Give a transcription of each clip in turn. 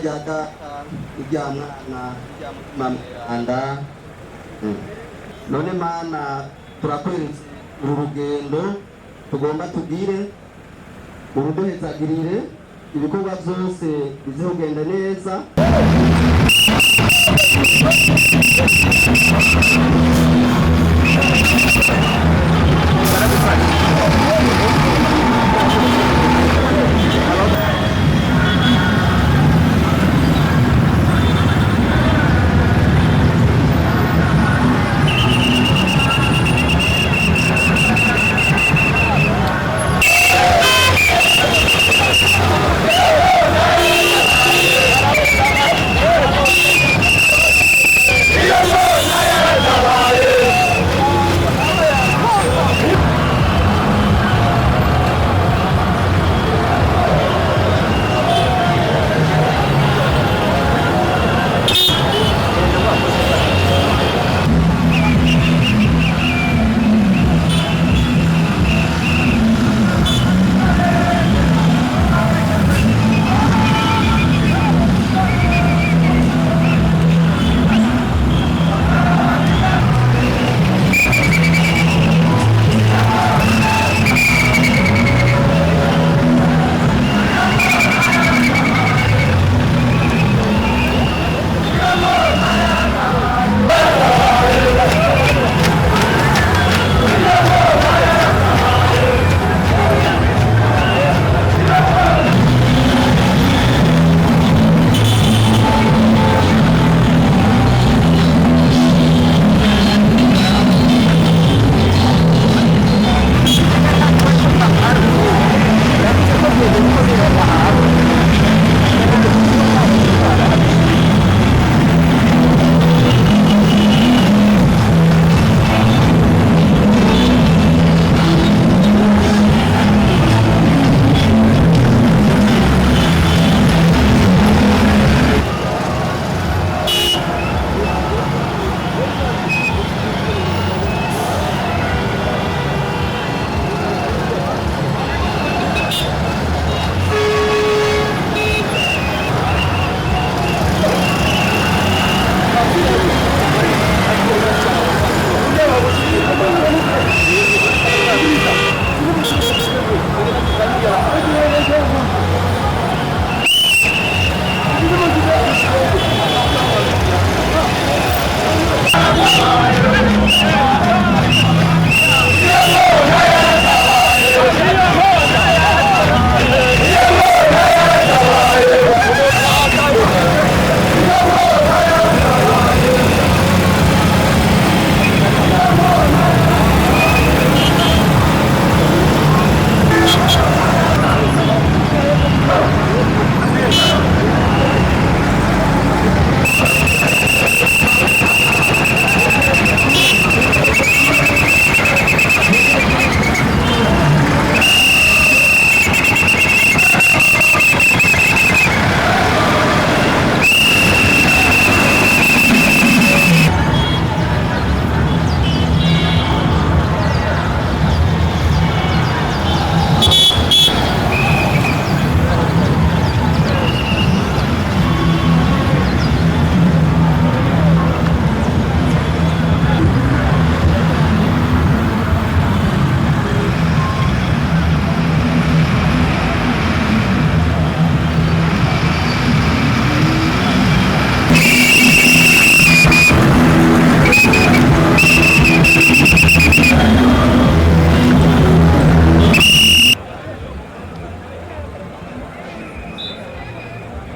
rya Data irya Mwana Mweranda. None Mana turakweretse uru rugendo tugomba tugire, uruduhezagirire ibikorwa byose bize kugenda neza.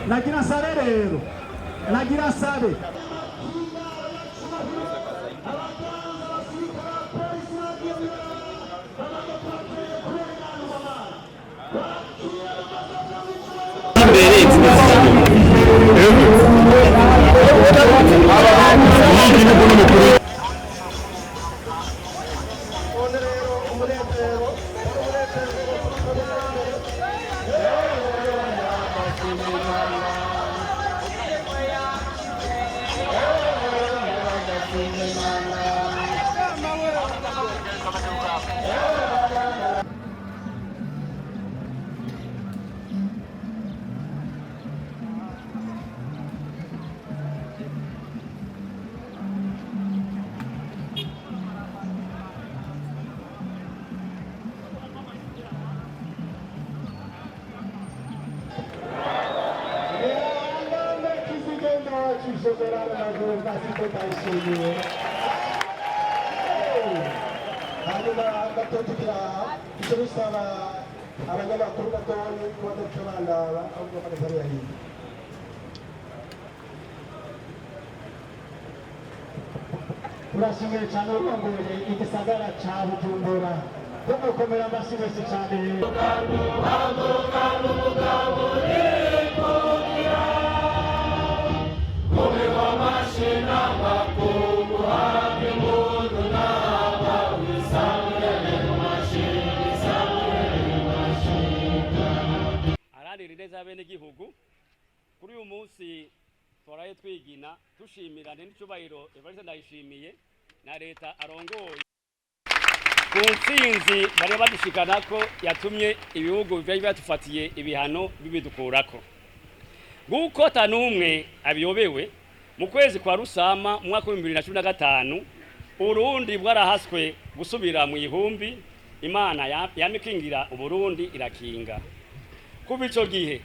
Nagira sabe rero, nagira sabe chief general major Kasiko Ndayishimiye hanyuma gatotikira icyo bisaba abanyamakuru gatoyi kuba dufite bandaba ahubwo bakazariya hirya urashimiye cyane urongoye igisagara ca Bujumbura tumukomera amashyi menshi cyane neza bene gihugu kuri uyu munsi twaraye twigina dushimirane n'icubahiro Evariste Ndayishimiye na leta arongoye ku ntsinzi bari badushikana ko yatumye ibihugu byari byatufatiye ibihano bibidukurako nguko atanumwe abiyobewe mu kwezi kwa Rusama mu mwaka wa 2015 Urundi bwarahaswe gusubira mu ihumbi Imana yamikingira Uburundi irakinga kuva ico gihe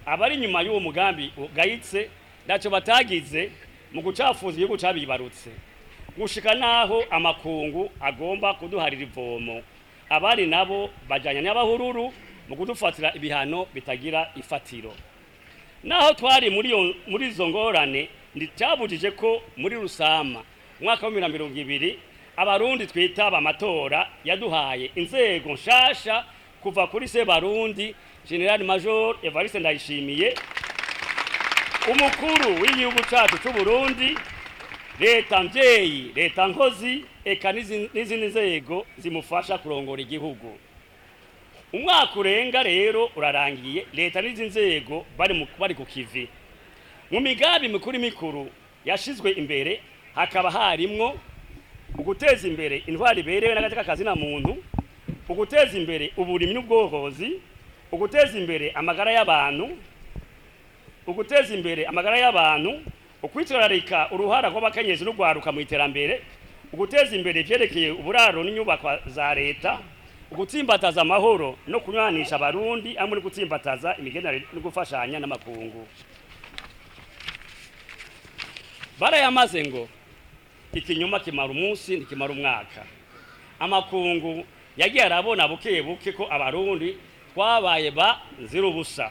abari nyuma y'uwo mugambi ugayitse ndaco batagize mu gucafuza igihugu cabibarutse gushika naho amakungu agomba kuduharira ivomo abari nabo bajanya n'abahururu mu kudufatira ibihano bitagira ifatiro naho twari muri izo ngorane nditabujije ko muri Rusama mwaka wa 2020 abarundi twitaba amatora yaduhaye inzego nshasha kuva kuri se Barundi General Major Evariste Ndayishimiye umukuru w'igihugu cyacu cy'u Burundi leta mvyeyi leta nkozi eka n'izindi nzego zimufasha kurongora igihugu umwaka urenga rero urarangiye leta n'izi nzego bari ku kivi mu migabi mikuru yashizwe imbere hakaba harimwo uguteza imbere intwari berewe n'agateka kazina muntu uguteza imbere uburimyi n'ubworozi uguteza imbere amagara y'abantu ukwitwararika uruhara rw'abakenyezi n'ugwaruka mu iterambere uguteza imbere ivyerekeye uburaro n'inyubakwa za leta ugutsimbataza amahoro no kunywanisha abarundi hamwe no gutsimbataza imigenderanire no gufashanya n'amakungu barayamaze ngo ikinyuma kimara umunsi ntikimara umwaka amakungu yagiye arabona buke ko abarundi twabaye nzira ubusa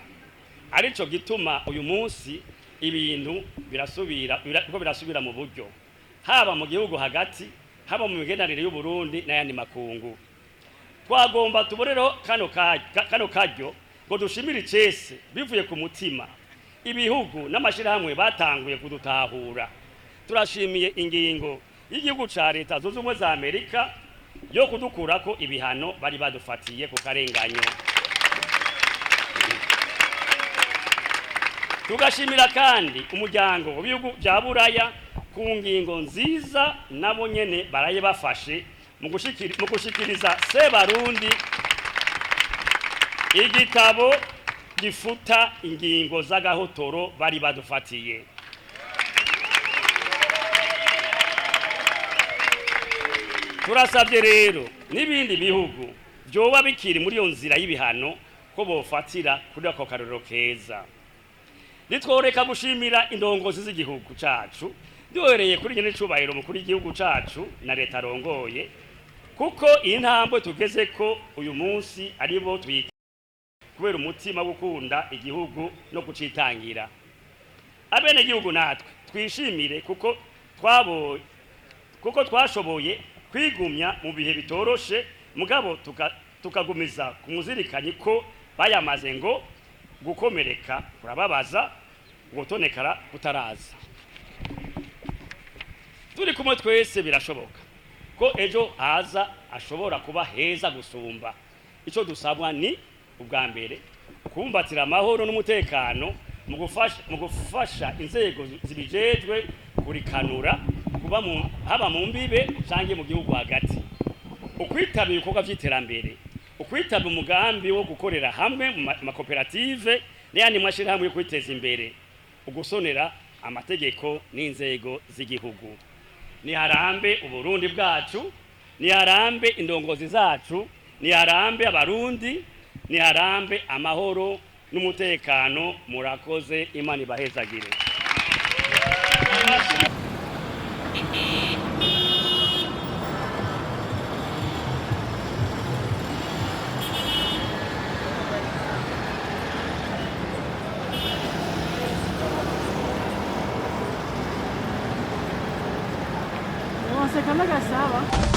arico gituma uyu munsi ibintu birasubira mu buryo haba mu gihugu hagati haba mu migenderanire y'u Burundi n'ayandi makungu twagomba tuborereho kano karyo ngo dushimire icese bivuye ku mutima ibihugu n'amashirahamwe batanguye kudutahura turashimiye ingingo y'igihugu ca leta zunze ubumwe za Amerika yo kudukurako ibihano bari badufatiye ku karenganyo tugashimira kandi umuryango w'ibihugu bya Buraya ku ngingo nziza nabo nyene baraye bafashe mu gushikiriza se Barundi igitabo gifuta ingingo z'agahotoro bari badufatiye turasabye rero n'ibindi bihugu byoba bikiri muri iyo nzira y'ibihano ko bofatira kuri ako karorero keza nitworeka gushimira indongozi z'igihugu cacu duhereye kuri nyene cubahiro mukuru w'igihugu cacu na leta arongoye kuko iyi ntambwe tugeze ko uyu munsi ari bo twita kubera umutima wo gukunda igihugu no kucitangira abene igihugu natwe twishimire kuko twashoboye kwigumya mu bihe bitoroshe mugabo tukagumiza kumuzirikanye ko bayamaze ngo gukomereka kurababaza gutonekara kutaraza turi kumwe twese birashoboka ko ejo haza ashobora kuba heza gusumba ico dusabwa ni ubwa mbere kumbatira amahoro n'umutekano mu gufasha inzego zibijejwe kurikanura kuba haba mu mbibe canke mu gihugu hagati ukwitabira ibikorwa vy'iterambere ukwitabira umugambi wo gukorera hamwe mu makoperative n'ayandi mashirahamwe yo kwiteza imbere ugusonera amategeko n'inzego z'igihugu ni harambe Uburundi bwacu ni harambe indongozi zacu ni harambe abarundi ni harambe amahoro n'umutekano murakoze Imana ibahezagire Vamos secando a caçava.